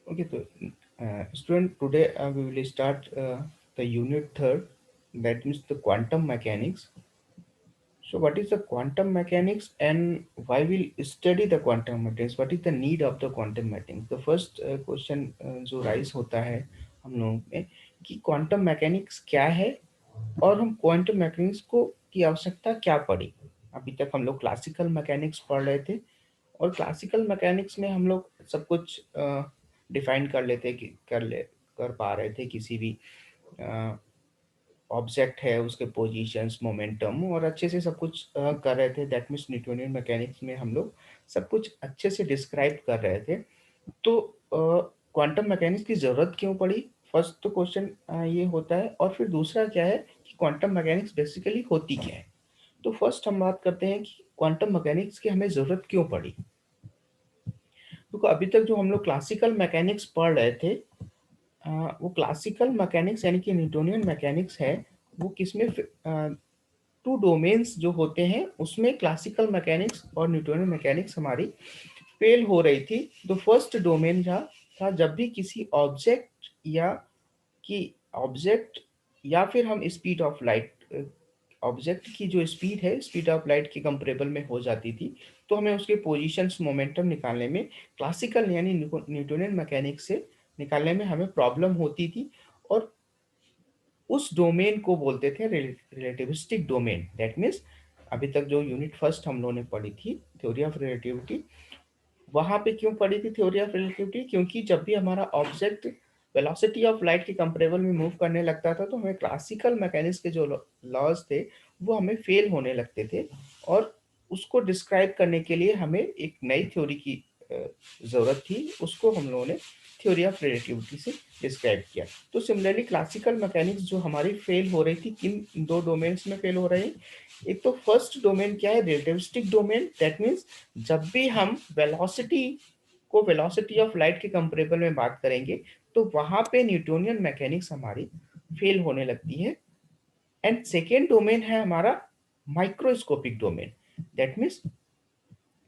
Okay, so student, today we will start the unit third, that means the quantum mechanics. So, what is the quantum mechanics and why we'll study the quantum mechanics? What is the need of the quantum mechanics? The first question जो rise होता है हम लोगों में कि quantum mechanics क्या है और हम क्वांटम मैकेनिक्स को की आवश्यकता क्या पड़ी। अभी तक हम लोग क्लासिकल मैकेनिक्स पढ़ रहे थे और क्लासिकल मैकेनिक्स में हम लोग सब कुछ डिफाइन कर लेते कि कर पा रहे थे किसी भी ऑब्जेक्ट है उसके पोजीशंस मोमेंटम और अच्छे से सब कुछ कर रहे थे। दैट मीन्स न्यूटोनियन मैकेनिक्स में हम लोग सब कुछ अच्छे से डिस्क्राइब कर रहे थे। तो क्वांटम मैकेनिक्स की ज़रूरत क्यों पड़ी? फर्स्ट तो क्वेश्चन ये होता है, और फिर दूसरा क्या है कि क्वांटम मैकेनिक्स बेसिकली होती क्या है। तो फर्स्ट हम बात करते हैं कि क्वांटम मैकेनिक्स की हमें ज़रूरत क्यों पड़ी। तो अभी तक जो हम लोग क्लासिकल मैकेनिक्स पढ़ रहे थे, वो क्लासिकल मैकेनिक्स यानी कि न्यूटोनियन मैकेनिक्स है, वो किसमें टू डोमेन्स जो होते हैं उसमें क्लासिकल मैकेनिक्स और न्यूटोनियन मैकेनिक्स हमारी फेल हो रही थी। तो फर्स्ट डोमेन था जब भी किसी ऑब्जेक्ट की ऑब्जेक्ट या फिर हम स्पीड ऑफ लाइट, ऑब्जेक्ट की जो स्पीड है स्पीड ऑफ लाइट के कंपेरेबल में हो जाती थी, तो हमें उसके पोजीशंस मोमेंटम निकालने में क्लासिकल यानी न्यूटोनियन मैकेनिक्स से निकालने में हमें प्रॉब्लम होती थी। और उस डोमेन को बोलते थे रिलेटिविस्टिक डोमेन। दैट मीन्स अभी तक जो यूनिट फर्स्ट हम लोगों ने पढ़ी थी थ्योरी ऑफ रिलेटिविटी, वहां पे क्यों पढ़ी थी थ्योरी ऑफ रिलेटिविटी? क्योंकि जब भी हमारा ऑब्जेक्ट वेलोसिटी ऑफ लाइट के कंपेरेबल में मूव करने लगता था तो हमें क्लासिकल मैकेनिक्स के जो लॉज थे वो हमें फेल होने लगते थे, और उसको डिस्क्राइब करने के लिए हमें एक नई थ्योरी की ज़रूरत थी। उसको हम लोगों ने थ्योरी ऑफ रिलेटिविटी से डिस्क्राइब किया। तो सिमिलरली क्लासिकल मैकेनिक्स जो हमारी फेल हो रही थी, किन दो डोमेन्स में फेल हो रही? एक तो फर्स्ट डोमेन क्या है, रिलेटिविस्टिक डोमेन। दैट मीन्स जब भी हम वेलोसिटी ऑफ लाइट के कंपेरेबल में बात करेंगे तो वहां पे न्यूटोनियन मैकेनिक्स हमारी फेल होने लगती है। एंड सेकेंड डोमेन है हमारा माइक्रोस्कोपिक डोमेन। दैट मीन्स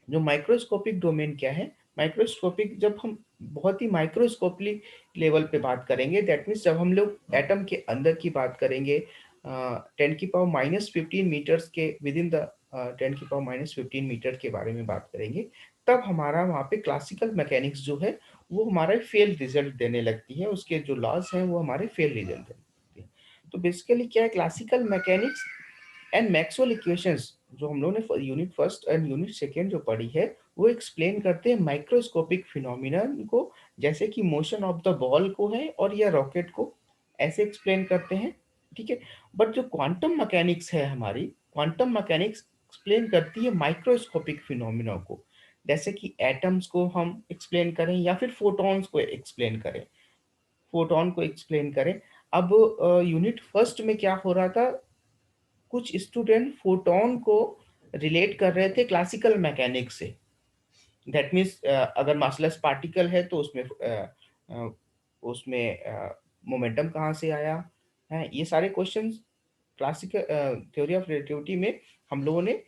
जो माइक्रोस्कोपिक डोमेन क्या है, माइक्रोस्कोपिक जब हम बहुत ही माइक्रोस्कोपिक लेवल पे बात करेंगे, दैट मीन्स जब हम लोग एटम के अंदर की बात करेंगे, 10⁻⁻15 मीटर्स के विद इन द 10⁻⁻15 मीटर के बारे में बात करेंगे, तब हमारा वहाँ पे क्लासिकल मैकेनिक्स जो है वो हमारे फेल रिजल्ट देने लगती है। उसके जो लॉज हैं वो हमारे फेल रिजल्ट देने लगती है। तो बेसिकली क्या है, classical mechanics and Maxwell equations जो हम लोगों ने unit first and unit second जो पढ़ी है वो एक्सप्लेन करते हैं माइक्रोस्कोपिक फिनोमिनन को, जैसे कि मोशन ऑफ द बॉल को है और या रॉकेट को, ऐसे एक्सप्लेन करते हैं। ठीक है। बट जो क्वांटम मैकेनिक्स है हमारी, क्वांटम मैकेनिक्स एक्सप्लेन करती है माइक्रोस्कोपिक फिनोमिना को, जैसे कि एटम्स को हम एक्सप्लेन करें या फिर फोटॉन्स को एक्सप्लेन करें, फोटोन को एक्सप्लेन करें। अब यूनिट फर्स्ट में क्या हो रहा था, कुछ स्टूडेंट फोटोन को रिलेट कर रहे थे क्लासिकल मैकेनिक्स से। दैट मीन्स अगर मासलेस पार्टिकल है तो उसमें मोमेंटम कहाँ से आया है, ये सारे questions classical theory of relativity में हम लोगों ने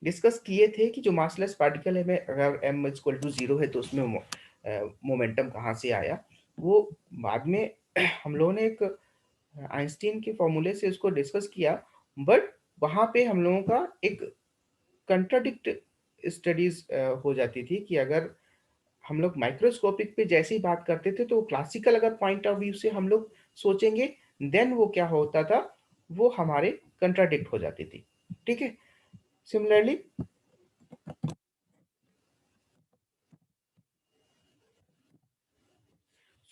डिस्कस किए थे कि जो मासलेस पार्टिकल है में अगर m इक्वल टू 0 है तो उसमें मोमेंटम कहाँ से आया। वो बाद में हम लोगों ने एक आइंस्टीन के फॉर्मूले से उसको डिस्कस किया। बट वहाँ पे हम लोगों का एक कंट्राडिक्ट स्टडीज हो जाती थी कि अगर हम लोग माइक्रोस्कोपिक पे जैसे ही बात करते थे तो क्लासिकल अगर पॉइंट ऑफ व्यू से हम लोग सोचेंगे, देन वो क्या होता था, वो हमारे कंट्राडिक्ट हो जाती थी। ठीक है। सिमिलरली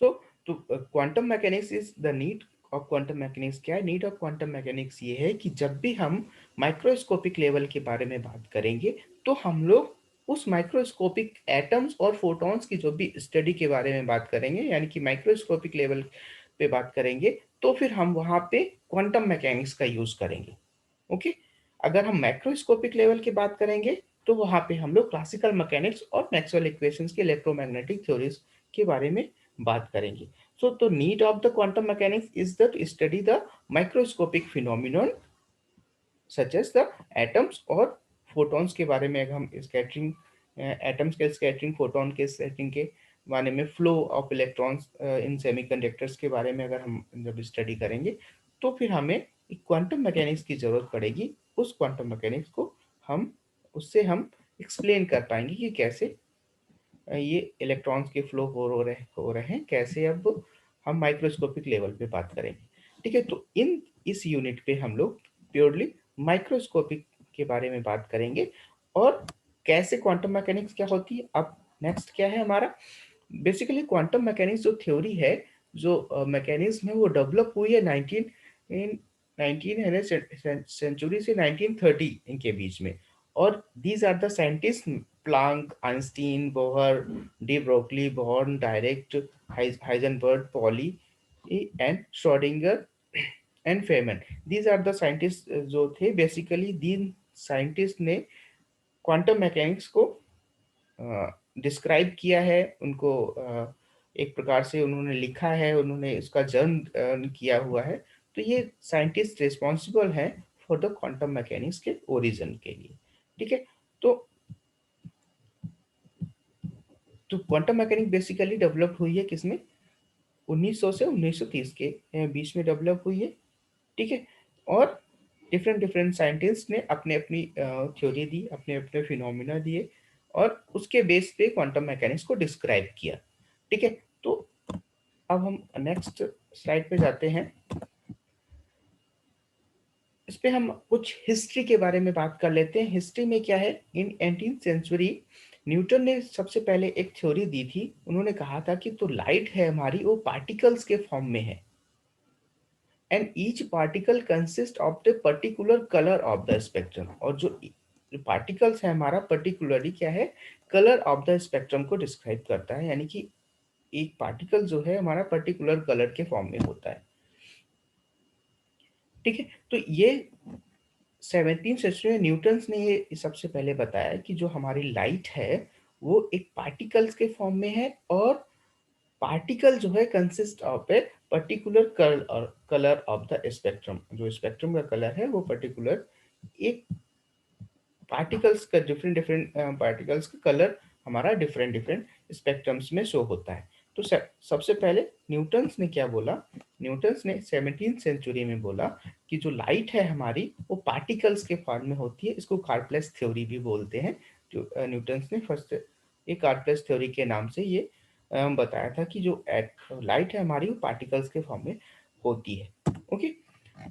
सो तो quantum mechanics is the need of quantum mechanics. क्या है नीड ऑफ क्वांटम मैकेनिक्स? ये है कि जब भी हम माइक्रोस्कोपिक लेवल के बारे में बात करेंगे तो हम लोग उस माइक्रोस्कोपिक एटम्स और फोटॉन्स की जो भी स्टडी के बारे में बात करेंगे, यानी कि माइक्रोस्कोपिक लेवल पे बात करेंगे, तो फिर हम वहाँ पे क्वांटम मैकेनिक्स का यूज करेंगे। ओके। अगर हम मैक्रोस्कोपिक लेवल की बात करेंगे तो वहाँ पे हम लोग क्लासिकल मैकेनिक्स और मैक्सवेल इक्वेशंस के इलेक्ट्रोमैग्नेटिक थ्योरीज के बारे में बात करेंगे। सो तो need of the quantum mechanics is the study the microscopic phenomenon such as the atoms और फोटॉन्स के बारे में। अगर हम स्कैटरिंग एटम्स के स्कैटरिंग, फोटॉन के स्कैटरिंग के माने में flow of electrons in semiconductors के बारे में अगर हम जब स्टडी करेंगे, तो फिर हमें एक क्वांटम मैकेनिक्स की ज़रूरत पड़ेगी। उस क्वांटम मैकेनिक्स को हम उससे हम एक्सप्लेन कर पाएंगे कि कैसे ये इलेक्ट्रॉन्स के फ्लो हो रहे हैं, कैसे अब हम माइक्रोस्कोपिक लेवल पे बात करेंगे। ठीक है, तो इन इस यूनिट पे हम लोग प्योरली माइक्रोस्कोपिक के बारे में बात करेंगे, और कैसे क्वांटम मैकेनिक्स क्या होती है। अब नेक्स्ट क्या है हमारा, बेसिकली क्वांटम मैकेनिक्स जो थ्योरी है, जो मैकेनिज्म है, वो डेवलप हुई है 19 सेंचुरी से 1930 इनके बीच में। और these are the scientist Planck, Einstein, Bohr, de Broglie, Born, Dirac, Heisenberg, Pauli and Schrodinger and Feynman. These are the scientist जो थे, बेसिकली तीन साइंटिस्ट ने क्वांटम मैकेनिक्स को डिस्क्राइब किया है, उनको एक प्रकार से उन्होंने लिखा है, उन्होंने इसका जन्म किया हुआ है। तो ये साइंटिस्ट रिस्पॉन्सिबल हैं फॉर द क्वांटम मैकेनिक्स के ओरिजिन के लिए। ठीक है, तो क्वांटम मैकेनिक्स बेसिकली डेवलप हुई है किसमें, 1900 से 1930 के बीच में डेवलप हुई है। ठीक है, और डिफरेंट डिफरेंट साइंटिस्ट ने अपने अपनी थ्योरी दी, अपने अपने फिनोमिना दिए, और उसके बेस पे क्वांटम मैकेनिक्स को डिस्क्राइब किया। ठीक है, तो अब हम नेक्स्ट स्लाइड पे जाते हैं। इस पे हम कुछ हिस्ट्री के बारे में बात कर लेते हैं। हिस्ट्री में क्या है, इन 18th सेंचुरी न्यूटन ने सबसे पहले एक थ्योरी दी थी। उन्होंने कहा था कि तो लाइट है हमारी, वो पार्टिकल्स के फॉर्म में है, and each particle consist of the particular colour of the spectrum. और जो पार्टिकल्स है हमारा, पर्टिकुलरली क्या है, कलर ऑफ द स्पेक्ट्रम को डिस्क्राइब करता है, यानी कि एक पार्टिकल जो है हमारा पर्टिकुलर कलर के फॉर्म में होता है। ठीक है, तो ये 17th सेंचुरी में न्यूटन ने ये सबसे पहले बताया कि जो हमारी लाइट है वो एक पार्टिकल्स के फॉर्म में है, और पार्टिकल जो है consist of a particular colour of the spectrum. जो स्पेक्ट्रम का कलर है वो पर्टिकुलर एक पार्टिकल्स का, डिफरेंट डिफरेंट पार्टिकल्स का कलर हमारा डिफरेंट डिफरेंट स्पेक्ट्रम्स में शो होता है। तो सबसे पहले न्यूटन्स ने क्या बोला, न्यूटन्स ने 17th सेंचुरी में बोला कि जो लाइट है हमारी वो पार्टिकल्स के फॉर्म में होती है। इसको कार्पलेस थ्योरी भी बोलते हैं। जो न्यूटन्स ने फर्स्ट एक कार्पलेस थ्योरी के नाम से ये बताया था कि जो लाइट है हमारी वो पार्टिकल्स के फॉर्म में होती है। ओके,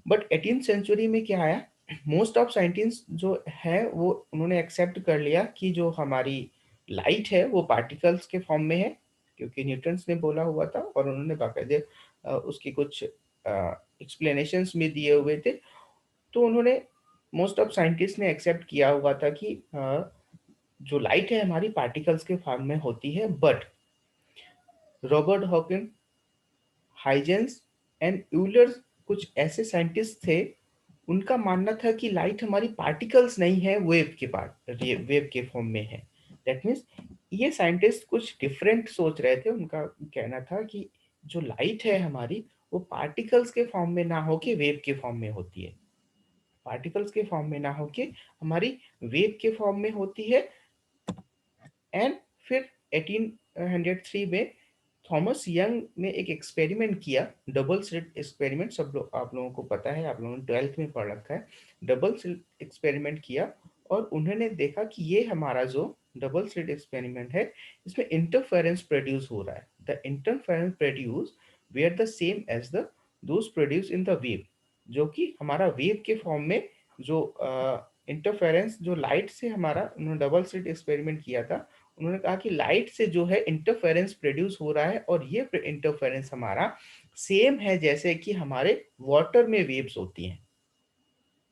बट 18th सेंचुरी में क्या आया, मोस्ट ऑफ साइंटिस्ट जो है वो उन्होंने एक्सेप्ट कर लिया कि जो हमारी लाइट है वो पार्टिकल्स के फॉर्म में है, क्योंकि न्यूटन्स ने बोला हुआ था, और उन्होंने बाकायदे उसकी कुछ एक्सप्लेनेशंस भी दिए हुए थे। तो उन्होंने, मोस्ट ऑफ साइंटिस्ट ने एक्सेप्ट किया हुआ था कि जो लाइट है हमारी पार्टिकल्स के फॉर्म में होती है। But Robert Hawking, Huygens and Euler, कुछ ऐसे साइंटिस्ट थे, उनका मानना था कि लाइट हमारी पार्टिकल्स नहीं है, वेव के पार्ट, वेव के फॉर्म में है। दैट मीन्स ये साइंटिस्ट कुछ डिफरेंट सोच रहे थे। उनका कहना था कि जो लाइट है हमारी वो पार्टिकल्स के फॉर्म में ना होके वेव के फॉर्म में होती है, पार्टिकल्स के फॉर्म में ना होके हमारी वेव के फॉर्म में होती है। एंड फिर 1803 में थॉमस यंग ने एक एक्सपेरिमेंट किया, डबल स्लिट एक्सपेरिमेंट। सब लोग, आप लोगों को पता है, आप लोगों ने 12th में पढ़ रखा है। डबल स्लिट एक्सपेरिमेंट किया, और उन्होंने देखा कि ये हमारा जो डबल स्लिट एक्सपेरिमेंट है, इसमें इंटरफेरेंस प्रोड्यूस हो रहा है। The interference produce where the same as the those produce in the wave. जो कि हमारा वेव के फॉर्म में जो इंटरफेरेंस जो लाइट से हमारा, उन्होंने डबल स्लिट एक्सपेरिमेंट किया था। उन्होंने कहा कि लाइट से जो है इंटरफेरेंस प्रोड्यूस हो रहा है, और ये इंटरफेरेंस हमारा सेम है जैसे कि हमारे वाटर में वेव्स होती हैं,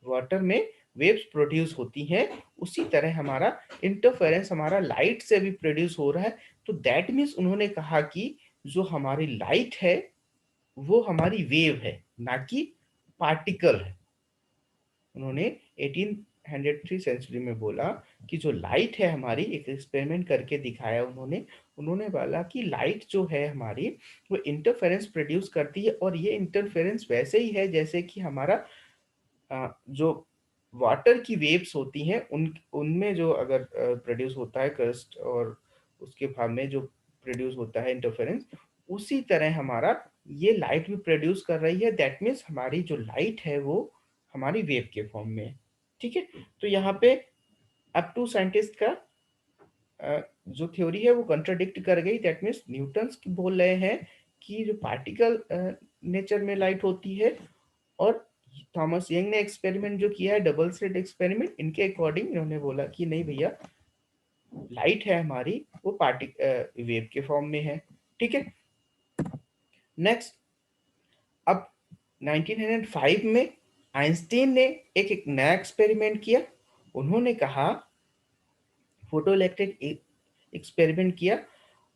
वाटर में वेव्स प्रोड्यूस होती हैं, उसी तरह हमारा इंटरफेरेंस हमारा लाइट से भी प्रोड्यूस हो रहा है। तो दैट मीन्स उन्होंने कहा कि जो हमारी लाइट है वो हमारी वेव है, ना कि पार्टिकल है। उन्होंने 1803 सेंचुरी में बोला कि जो लाइट है हमारी, एक एक्सपेरिमेंट करके दिखाया उन्होंने। उन्होंने बोला कि लाइट जो है हमारी वो इंटरफेरेंस प्रोड्यूस करती है, और ये इंटरफेरेंस वैसे ही है जैसे कि हमारा जो वाटर की वेव्स होती हैं उन उनमें जो अगर प्रोड्यूस होता है क्रस्ट, और उसके भाग में जो प्रोड्यूस होता है इंटरफेरेंस, उसी तरह हमारा ये लाइट भी प्रोड्यूस कर रही है। दैट मीन्स हमारी जो लाइट है वो हमारी वेव के फॉर्म में है। ठीक है, तो यहाँ पे अब टू साइंटिस्ट का जो थ्योरी है वो कंट्राडिक्ट कर गई। दैट मीन्स न्यूटन्स बोल रहे हैं कि जो पार्टिकल नेचर में लाइट होती है, और थॉमस यंग ने एक्सपेरिमेंट जो किया है डबल स्लिट एक्सपेरिमेंट, इनके अकॉर्डिंग इन्होंने बोला कि नहीं भैया, लाइट है हमारी वो वेव के फॉर्म में है। ठीक है, नेक्स्ट, अब 1905 में आइंस्टीन ने एक नया एक्सपेरिमेंट किया। उन्होंने कहा, फोटो इलेक्ट्रिक एक्सपेरिमेंट किया।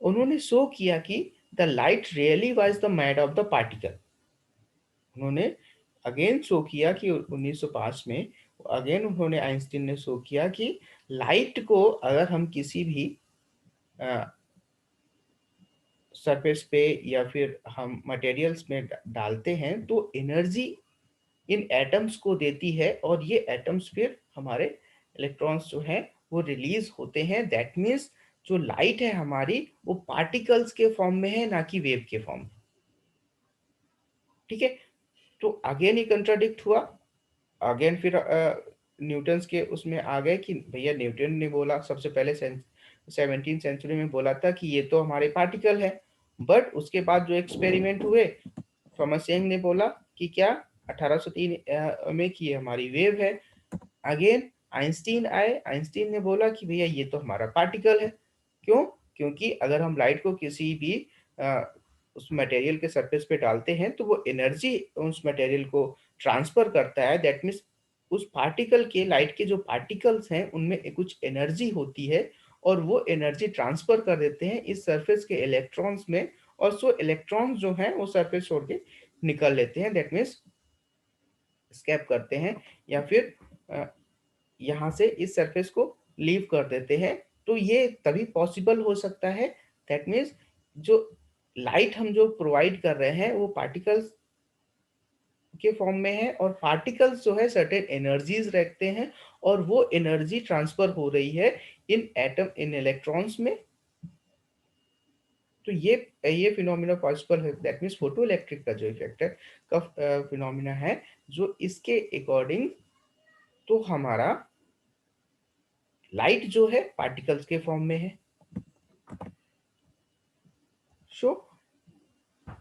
उन्होंने शो किया कि the light really was the mad of the particle. उन्होंने अगेन शो किया कि 1905 में अगेन उन्होंने आइंस्टीन ने शो किया कि लाइट को अगर हम किसी भी सरफेस पे या फिर हम मटेरियल्स में डालते हैं तो एनर्जी इन एटम्स को देती है, और ये एटम्स फिर हमारे इलेक्ट्रॉन्स जो हैं वो रिलीज होते हैं। दैट मीन्स जो लाइट है हमारी वो पार्टिकल्स के फॉर्म में है, ना कि वेव के फॉर्म में। ठीक है, तो अगेन ही कंट्राडिक्ट हुआ। अगेन फिर न्यूटन्स के उसमें आ गए कि भैया, न्यूटन ने बोला सबसे पहले 17वीं सेंचुरी में बोला था कि ये तो हमारे पार्टिकल है। बट उसके बाद जो एक्सपेरिमेंट हुए, थॉमस यंग ने बोला कि क्या 1803 में कि ये हमारी वेव है। अगेन आइंस्टीन आए, आइंस्टीन ने बोला कि भैया ये तो हमारा पार्टिकल है। क्यों? क्योंकि अगर हम लाइट को किसी भी अ, उस मटेरियल के सरफेस पे डालते हैं तो वो एनर्जी उस मटेरियल को ट्रांसफर करता है। दैट मीन्स उस पार्टिकल के, लाइट के जो पार्टिकल्स हैं उनमें कुछ एनर्जी होती है, और वो एनर्जी ट्रांसफर कर देते हैं इस सरफेस के इलेक्ट्रॉन्स में, और सो इलेक्ट्रॉन्स जो हैं वो सरफेस छोड़ के निकल लेते हैं। दैट मीन्स स्केप करते हैं, या फिर यहाँ से इस सरफेस को लीव कर देते हैं। तो ये तभी पॉसिबल हो सकता है। दैट मीन्स जो लाइट हम जो प्रोवाइड कर रहे हैं वो पार्टिकल्स के फॉर्म में है, और पार्टिकल्स जो है सर्टेन एनर्जीज रखते हैं, और वो एनर्जी ट्रांसफर हो रही है इन एटम, इन इलेक्ट्रॉन्स में। तो ये फिनोमिना पॉसिबल है। दैट मीन्स फोटो इलेक्ट्रिक का जो इफेक्ट है का फिनोमिना है, जो इसके अकॉर्डिंग तो हमारा लाइट जो है पार्टिकल्स के फॉर्म में है। So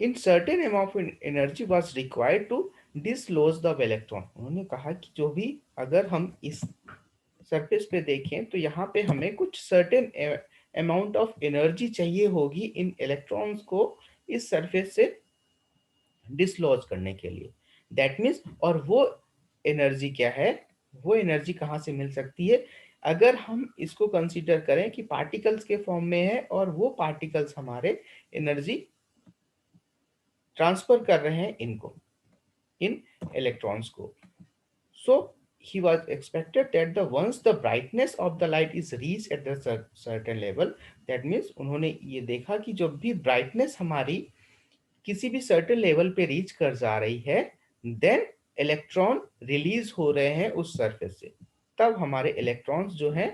in certain amount of energy was required to dislodge the electron. उन्होंने कहा कि जो भी, अगर हम इस सरफेस पे देखें तो यहाँ पे हमें कुछ सर्टेन अमाउंट ऑफ एनर्जी चाहिए होगी इन इलेक्ट्रॉन्स को इस सरफेस से डिसलॉज करने के लिए। दैट मीन्स, और वो एनर्जी क्या है, वो एनर्जी कहाँ से मिल सकती है? अगर हम इसको कंसीडर करें कि पार्टिकल्स के फॉर्म में है, और वो पार्टिकल्स हमारे एनर्जी ट्रांसफर कर रहे हैं इनको, इन इलेक्ट्रॉन्स को। So he was expected that the once the brightness of the light is reached at the certain level, that means उन्होंने ये देखा कि जब भी ब्राइटनेस हमारी किसी भी सर्टेन लेवल पे रीच कर जा रही है, देन इलेक्ट्रॉन रिलीज हो रहे हैं उस सरफेस से। तब हमारे इलेक्ट्रॉन्स जो हैं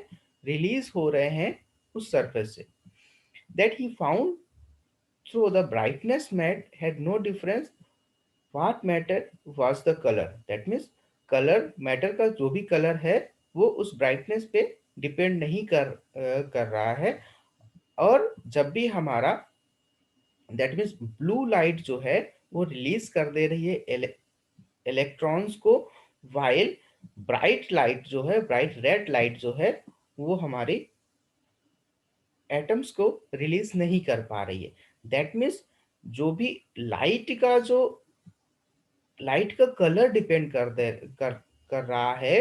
रिलीज हो रहे हैं उस सरफेस से। That he found through the brightness matter had no difference, what matter was the colour. That means colour, matter का जो भी कलर है वो उस ब्राइटनेस पे डिपेंड नहीं कर रहा है। और जब भी हमारा, दैट मीन्स ब्लू लाइट जो है वो रिलीज कर दे रही है इलेक्ट्रॉन्स को, वाइल ब्राइट लाइट जो है, ब्राइट रेड लाइट जो है, वो हमारी एटम्स को रिलीज नहीं कर पा रही है। दैट मीन्स जो भी लाइट का कलर डिपेंड कर रहा है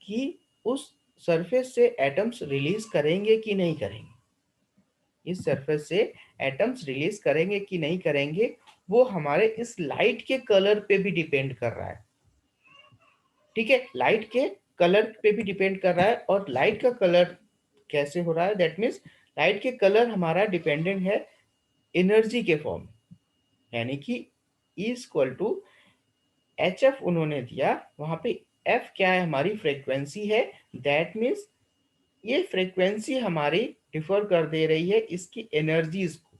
कि उस सरफेस से एटम्स रिलीज करेंगे कि नहीं करेंगे। इस सरफेस से एटम्स रिलीज करेंगे कि नहीं करेंगे, वो हमारे इस लाइट के कलर पे भी डिपेंड कर रहा है। ठीक है, लाइट के कलर पे भी डिपेंड कर रहा है। और लाइट का कलर कैसे हो रहा है? दैट मीन्स लाइट के कलर हमारा डिपेंडेंट है एनर्जी के फॉर्म, यानी कि E = HF उन्होंने दिया। वहां पे F क्या है? हमारी फ्रीक्वेंसी है। दैट मीन्स ये फ्रीक्वेंसी हमारी डिफर कर दे रही है इसकी एनर्जीज को।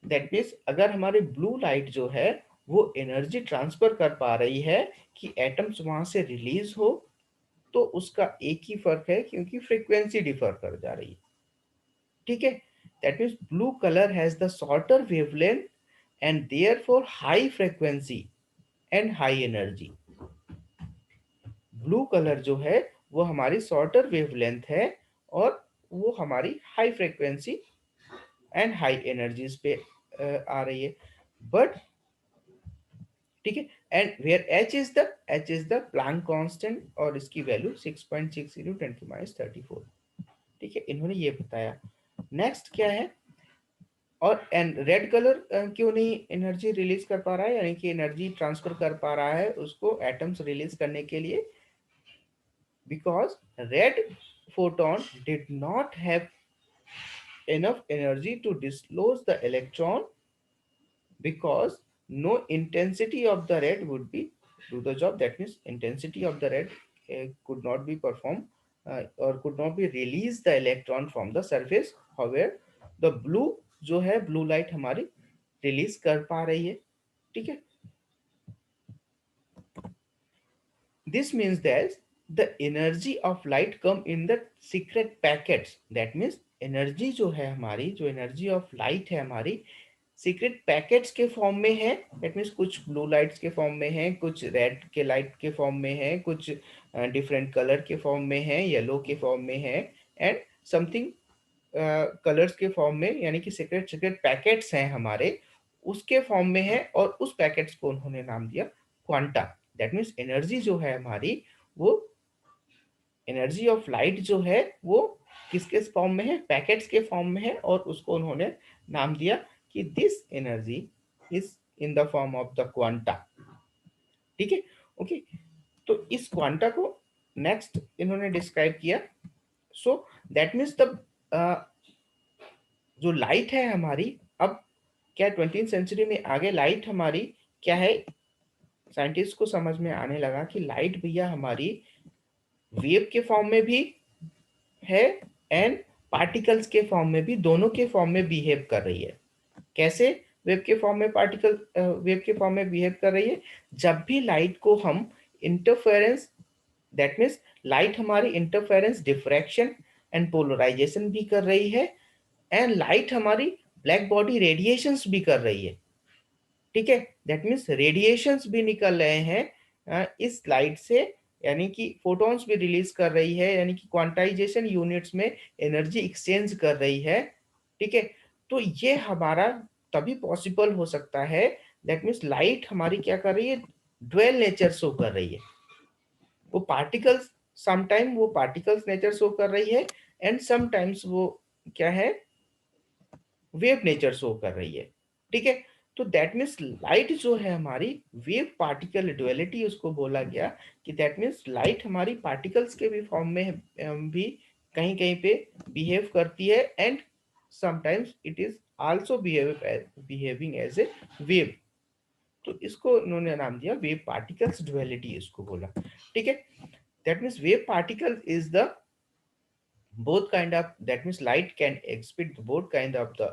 दैट मीन्स अगर हमारी ब्लू लाइट जो है वो एनर्जी ट्रांसफर कर पा रही है कि एटम्स वहां से रिलीज हो, तो उसका एक ही फर्क है क्योंकि फ्रीक्वेंसी डिफर कर जा रही है। ठीक है, that means blue colour has the shorter wavelength and therefore high frequency and high energy. Blue colour जो है वो हमारी शॉर्टर वेवलेंथ है और वो हमारी high frequency and high energies पे आ रही है। बट ठीक है, and where H is the Planck constant और इसकी वैल्यू 6.60 10⁻34। ठीक है, इन्होंने ये बताया। नेक्स्ट क्या है, और एंड रेड कलर क्यों नहीं एनर्जी रिलीज कर पा रहा है, यानी कि एनर्जी ट्रांसफर कर पा रहा है उसको एटम्स रिलीज करने के लिए, because red photon did not have enough energy to dislodge the electron, because no intensity of the red would be do the job. That means intensity of the red could not be performed or could not be release the electron from the surface. However, the blue जो है blue light हमारी release कर पा रही है। ठीक है, this means that the energy of light come in the secret packets. That means energy जो है हमारी, जो एनर्जी ऑफ लाइट है हमारी, सीक्रेट पैकेट्स के फॉर्म में है। दैट मीन्स कुछ ब्लू लाइट्स के फॉर्म में है, कुछ रेड के लाइट के फॉर्म में है, कुछ डिफरेंट कलर के फॉर्म में है, येलो के फॉर्म में है, एंड समथिंग कलर्स के फॉर्म में, यानी कि सीक्रेट सीक्रेट पैकेट्स हैं हमारे, उसके फॉर्म में है। और उस पैकेट्स को उन्होंने नाम दिया क्वांटा। दैट मीन्स एनर्जी जो है हमारी, वो एनर्जी ऑफ लाइट जो है वो किसके फॉर्म में है, पैकेट्स के फॉर्म में है, और उसको उन्होंने नाम दिया कि this energy is in the form of the quanta. ठीक है, ओके। तो इस क्वांटा को नेक्स्ट इन्होंने डिस्क्राइब किया। सो दैट मीन्स द जो लाइट है हमारी, अब क्या 20th सेंचुरी में आगे लाइट हमारी क्या है, साइंटिस्ट को समझ में आने लगा कि लाइट भैया हमारी वेव के फॉर्म में भी है एंड पार्टिकल्स के फॉर्म में भी, दोनों के फॉर्म में बिहेव कर रही है। कैसे वेव के फॉर्म में, पार्टिकल वेव के फॉर्म में बिहेव कर रही है, जब भी लाइट को हम इंटरफेरेंस, दैट मीन्स लाइट हमारी इंटरफेरेंस, डिफ्रैक्शन एंड पोलराइजेशन भी कर रही है, एंड लाइट हमारी ब्लैक बॉडी रेडिएशंस भी कर रही है। ठीक है, दैट मीन्स रेडिएशंस भी निकल रहे हैं इस लाइट से, यानी कि फोटॉन्स भी रिलीज कर रही है, यानी कि क्वांटाइजेशन यूनिट्स में एनर्जी एक्सचेंज कर रही है। ठीक है, तो ये हमारा तभी पॉसिबल हो सकता है। दैट मीन्स लाइट हमारी क्या कर रही है, ड्वेल नेचर शो कर रही है। वो पार्टिकल्स, समटाइम वो पार्टिकल्स नेचर शो कर रही है, एंड समटाइम्स वो क्या है, वेव नेचर शो कर रही है। ठीक है, तो दैट मीन्स लाइट जो है हमारी वेव पार्टिकल ड्युअलिटी उसको बोला गया, कि दैट मीन्स लाइट हमारी पार्टिकल्स के भी फॉर्म में भी कहीं कहीं पे बिहेव करती है, and sometimes it is also behaving as a wave. तो इसको उन्होंने नाम दिया वेव पार्टिकल्स ड्युअलिटी, इसको बोला। ठीक है, that means wave particle is the both kind of, that means light can exhibit both kind of the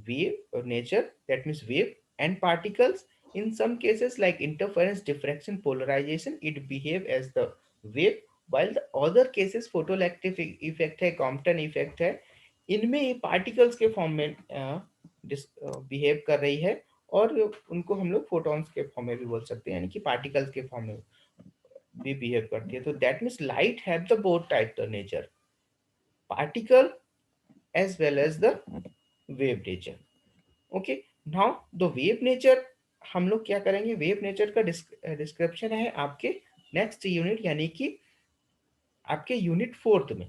wave or nature, that means wave and particles. In some cases like interference, diffraction, polarization, it behave as the wave, while the other cases photoelectric effect है, Compton effect है, इनमें ये particles के form में behave कर रही है, और उनको हम लोग फोटॉन्स के फॉर्म में भी बोल सकते हैं, यानी कि पार्टिकल्स के फॉर्म में भी बिहेव करती है। तो that means light have the both type the nature, particle as well as the wave nature। Okay, now the wave nature, हम लोग क्या करेंगे, वेव नेचर का डिस्क्रिप्शन है आपके नेक्स्ट यूनिट, यानी कि आपके यूनिट 4 में।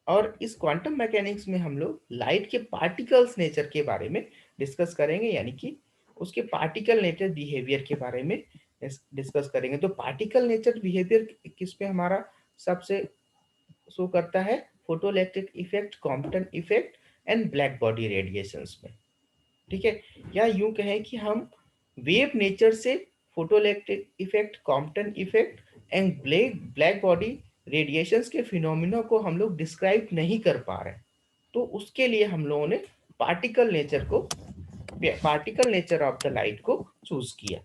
और इस क्वांटम मैकेनिक्स में हम लोग लाइट के पार्टिकल्स नेचर के बारे में डिस्कस करेंगे, यानी कि उसके पार्टिकल नेचर बिहेवियर के बारे में डिस्कस करेंगे। तो पार्टिकल नेचर बिहेवियर किस पे हमारा सबसे शो करता है, photoelectric effect, Compton effect and black body radiations में। ठीक है, या यूं कहें कि हम वेव नेचर से photoelectric effect, Compton effect and black body radiations के फिनोमिना को हम लोग डिस्क्राइब नहीं कर पा रहे हैं, तो उसके लिए हम लोगों ने पार्टिकल नेचर को particle nature of the light को चूज किया।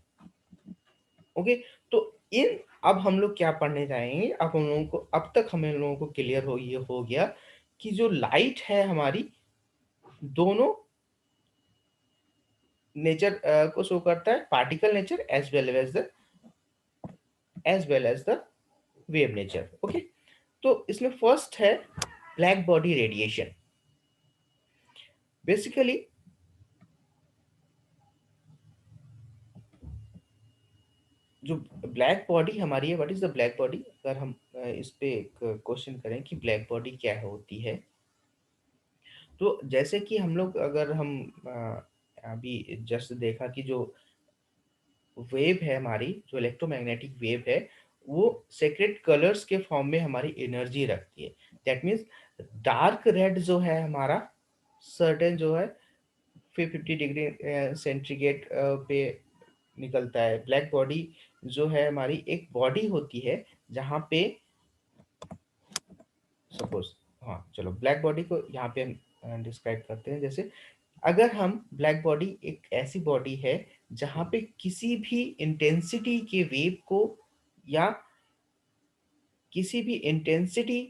ओके, तो इन अब हम लोग क्या पढ़ने जाएंगे, अब हम लोगों को, अब तक हमें लोगों को क्लियर हो ये हो गया कि जो लाइट है हमारी, दोनों नेचर को शो करता है, particle nature as well as the wave nature. Okay, तो इसमें फर्स्ट है ब्लैक बॉडी रेडिएशन। बेसिकली जो ब्लैक बॉडी हमारी है, what is the black body, अगर हम इस पे एक क्वेश्चन करें कि ब्लैक बॉडी क्या होती है, तो जैसे कि हम लोग, अगर हम अभी जस्ट देखा कि जो वेव है हमारी, जो इलेक्ट्रोमैग्नेटिक वेव है, वो सेक्रेट कलर्स के फॉर्म में हमारी एनर्जी रखती है। दैट मीन्स डार्क रेड जो है हमारा, सर्टेन जो है 50 डिग्री सेंटीग्रेड पे निकलता है। ब्लैक बॉडी जो है हमारी, एक बॉडी होती है जहाँ पे सपोज, हाँ चलो ब्लैक बॉडी को यहाँ पे हम डिस्क्राइब करते हैं। जैसे अगर हम, ब्लैक बॉडी एक ऐसी बॉडी है जहाँ पे किसी भी इंटेंसिटी के वेव को, या किसी भी इंटेंसिटी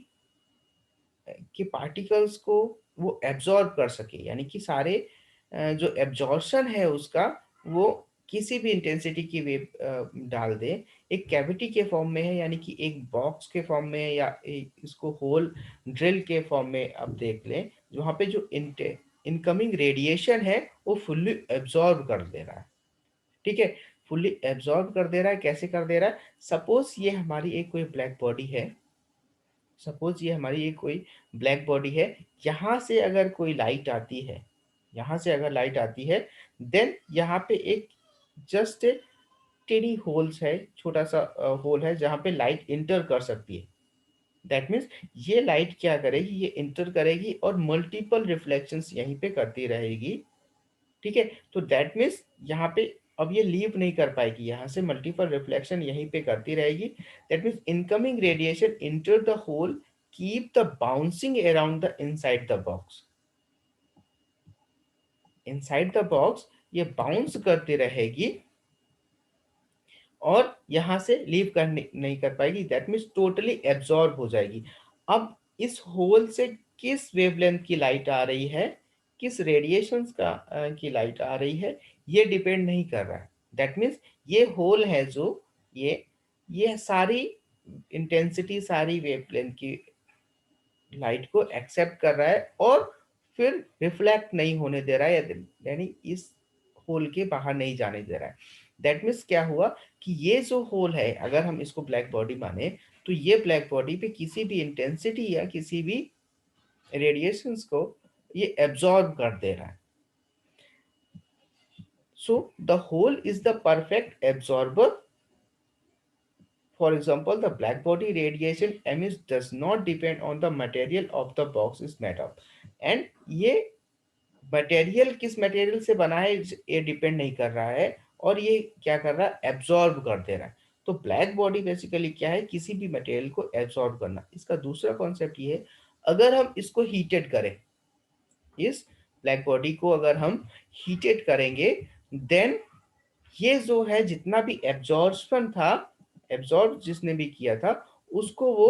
के पार्टिकल्स को वो एब्जॉर्ब कर सके, यानी कि सारे जो एब्जॉर्शन है उसका, वो किसी भी इंटेंसिटी की वेव डाल दे, एक कैविटी के फॉर्म में है, यानी कि एक बॉक्स के फॉर्म में है, या इसको होल ड्रिल के फॉर्म में आप देख लें, वहाँ पे जो इनकमिंग रेडिएशन है वो फुल्ली एब्जॉर्ब कर दे रहा है। ठीक है, फुल्ली एब्जॉर्ब कर दे रहा है। कैसे कर दे रहा है, सपोज ये हमारी एक कोई ब्लैक बॉडी है, सपोज ये हमारी एक कोई ब्लैक बॉडी है, यहाँ से अगर कोई लाइट आती है, यहाँ से अगर लाइट आती है, देन यहाँ पे एक जस्ट टेनी होल्स है, छोटा सा होल है जहाँ पे लाइट इंटर कर सकती है। दैट मीन्स ये लाइट क्या करेगी, ये इंटर करेगी और मल्टीपल रिफ्लेक्शंस यहीं पे करती रहेगी। ठीक है, तो दैट मीन्स यहाँ पे अब ये लीव नहीं कर पाएगी, यहाँ से मल्टीपल रिफ्लेक्शन यहीं पे करती रहेगी। That means incoming radiation enter the hole, keep the bouncing around the inside the box, inside the box ये बाउंस करती रहेगी और यहां से लीव कर नहीं कर पाएगी। दैट मीन्स टोटली एब्जॉर्ब हो जाएगी। अब इस होल से किस वेवलेंथ की लाइट आ रही है, किस रेडिएशंस का की लाइट आ रही है, ये डिपेंड नहीं कर रहा है। दैट मीन्स ये होल है जो, ये सारी इंटेंसिटी, सारी वेवलेंथ की लाइट को एक्सेप्ट कर रहा है और फिर रिफ्लेक्ट नहीं होने दे रहा है, यानी इस होल के बाहर नहीं जाने दे रहा है। दैट मीन्स क्या हुआ कि ये जो होल है, अगर हम इसको ब्लैक बॉडी माने, तो ये ब्लैक बॉडी पे किसी भी इंटेंसिटी या किसी भी रेडिएशंस को ये एब्जॉर्ब कर दे रहा है। So the hole is the perfect absorber. For example, the black body radiation emits does not depend on the material of the box is made of. And ये मटेरियल किस मटेरियल से बना है ये डिपेंड नहीं कर रहा है, और ये क्या कर रहा है, एब्जॉर्ब कर दे रहा है। तो ब्लैक बॉडी बेसिकली क्या है, किसी भी मटेरियल को एब्जॉर्ब करना। इसका दूसरा कॉन्सेप्ट ये है, अगर हम इसको हीटेड करें, इस ब्लैक बॉडी को अगर हम हीटेड करेंगे, देन ये जो है जितना भी एब्जॉर्प्शन था, एब्जॉर्ब जिसने भी किया था, उसको वो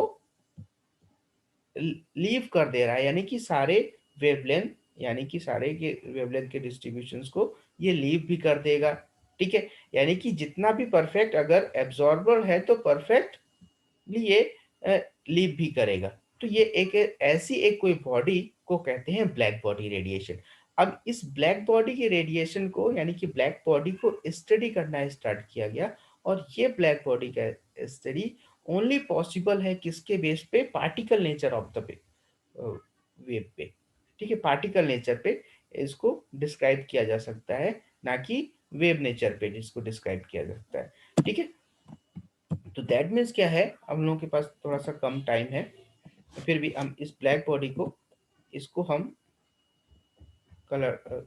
लीव कर दे रहा है, यानी कि सारे वेवलेंथ, यानी कि सारे के वेवलेंथ के डिस्ट्रीब्यूशंस को ये लीव भी कर देगा। ठीक है, यानी कि जितना भी परफेक्ट अगर एब्जॉर्बर है तो परफेक्ट ये लीव भी करेगा। तो ये एक ऐसी एक कोई बॉडी को कहते हैं ब्लैक बॉडी रेडिएशन। अब इस ब्लैक बॉडी के रेडिएशन को, यानी कि ब्लैक बॉडी को स्टडी करना स्टार्ट किया गया, और ये ब्लैक बॉडी का स्टडी ओनली पॉसिबल है किसके बेस पे, particle nature of the wave पे। ठीक है, पार्टिकल नेचर पे इसको डिस्क्राइब किया जा सकता है, ना कि वेव नेचर पे जिसको डिस्क्राइब किया जा सकता है। ठीक है, तो दैट मीन्स क्या है, हम लोगों के पास थोड़ा सा कम टाइम है, फिर भी हम इस ब्लैक बॉडी को, इसको हम कलर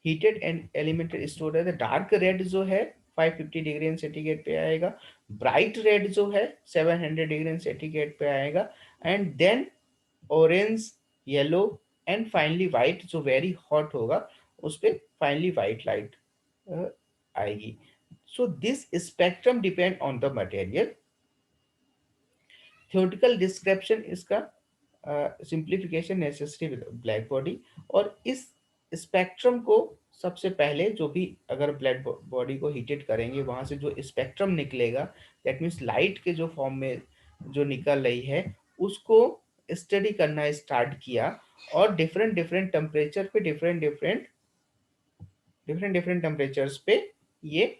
हीटेड एंड एलिमेंटेड स्टोर है। डार्क रेड जो है 550 डिग्री सेंटीग्रेड पे आएगा, ब्राइट रेड जो है 700 डिग्री सेंटीग्रेड पे आएगा, and then orange, yellow and finally white जो वेरी हॉट होगा, उस पे फाइनली व्हाइट लाइट आएगी। So this spectrum depend on the material. Theoretical description इसका सिंप्लीफिकेशन नेसेसरी ब्लैक बॉडी। और इस स्पेक्ट्रम को सबसे पहले जो भी अगर ब्लैक बॉडी को हीटेड करेंगे, वहां से जो स्पेक्ट्रम निकलेगा, दैट मीन्स लाइट के जो फॉर्म में जो निकल रही है, उसको स्टडी करना स्टार्ट किया। और डिफरेंट डिफरेंट टेम्परेचर पे डिफरेंट डिफरेंट टेम्परेचर्स पे ये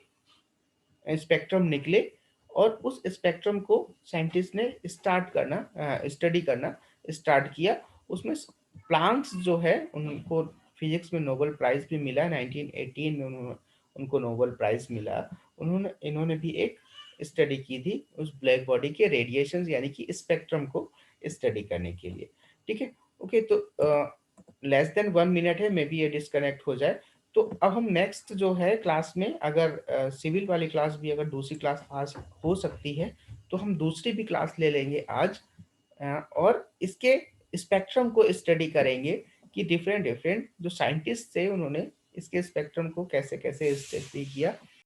स्पेक्ट्रम निकले। और उस स्पेक्ट्रम को साइंटिस्ट ने स्टडी करना स्टार्ट किया। उसमें प्लांक्स जो है, उनको फिजिक्स में नोबेल प्राइज भी मिला 1918 में, उनको नोबेल प्राइज मिला। इन्होंने भी एक स्टडी की थी उस ब्लैक बॉडी के रेडिएशन यानी कि स्पेक्ट्रम को स्टडी करने के लिए। ठीक है, ओके। तो लेस देन 1 मिनट है, मे बी ये डिस्कनेक्ट हो जाए। तो अब हम नेक्स्ट जो है क्लास में, अगर सिविल वाली क्लास भी अगर दूसरी क्लास आज हो सकती है, तो हम दूसरी भी क्लास ले लेंगे आज। और इसके स्पेक्ट्रम को स्टडी करेंगे कि डिफरेंट डिफरेंट जो साइंटिस्ट थे, उन्होंने इसके स्पेक्ट्रम को कैसे कैसे स्टडी किया।